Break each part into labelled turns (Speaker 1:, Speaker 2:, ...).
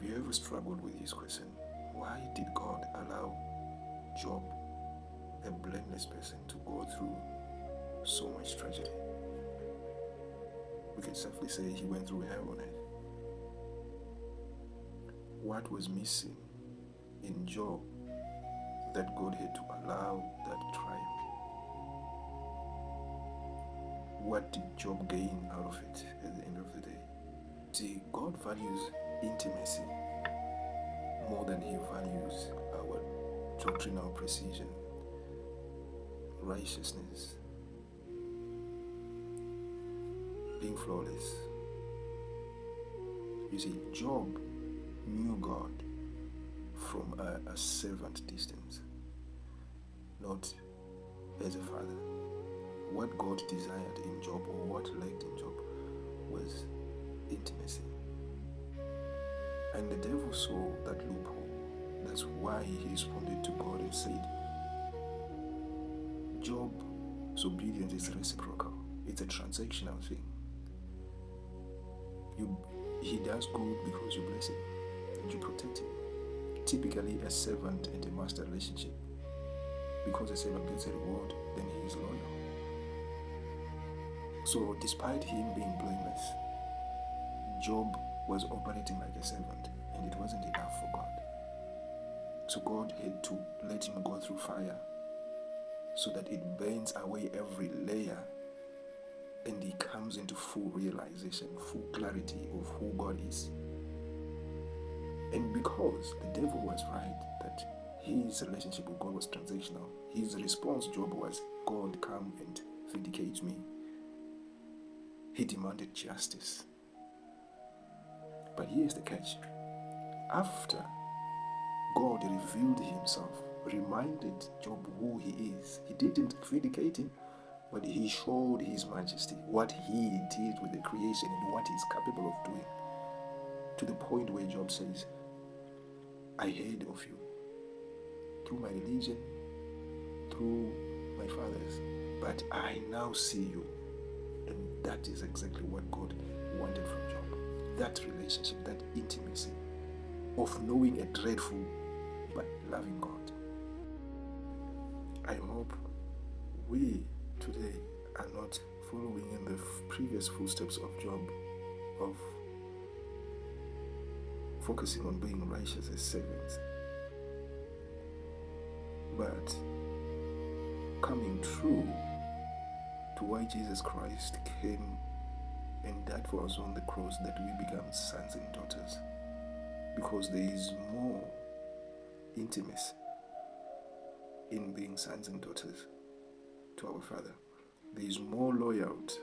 Speaker 1: you ever struggled with this question? Why did God allow Job, a blameless person, to go through so much tragedy? We can safely say he went through hell on earth. What was missing in Job that God had to allow that trial? What did Job gain out of it at the end of the day? See, God values intimacy more than he values our doctrinal precision, righteousness, being flawless. You see, Job knew God from a servant distance, not as a father. What God desired in Job, or what lacked in Job, was intimacy. And the devil saw that loophole. That's why he responded to God and said, Job's obedience is reciprocal. It's a transactional thing. He does good because you bless him and you protect him. Typically a servant and a master relationship. Because a servant gets a reward, then he is loyal. So despite him being blameless, Job was operating like a servant, and it wasn't enough for God. So God had to let him go through fire so that it burns away every layer and he comes into full realization, full clarity of who God is. And because the devil was right that his relationship with God was transactional, his response, Job, was, God, come and vindicate me. He demanded justice. But here's the catch. After God revealed himself, reminded Job who he is, he didn't vindicate him, but he showed his majesty, what he did with the creation and what he's capable of doing, to the point where Job says, I heard of you through my religion, through my fathers, but I now see you. And that is exactly what God wanted from Job. That relationship, that intimacy of knowing a dreadful but loving God. I hope we today are not following in the previous footsteps of Job, of focusing on being righteous as servants, but coming true to why Jesus Christ came and died for us on the cross, that we become sons and daughters. Because there is more intimacy in being sons and daughters to our Father. There is more loyalty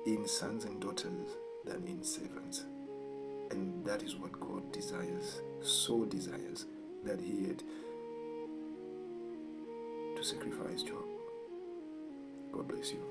Speaker 1: in sons and daughters than in servants. And that is what God desires, so desires, that he had to sacrifice Job. God bless you.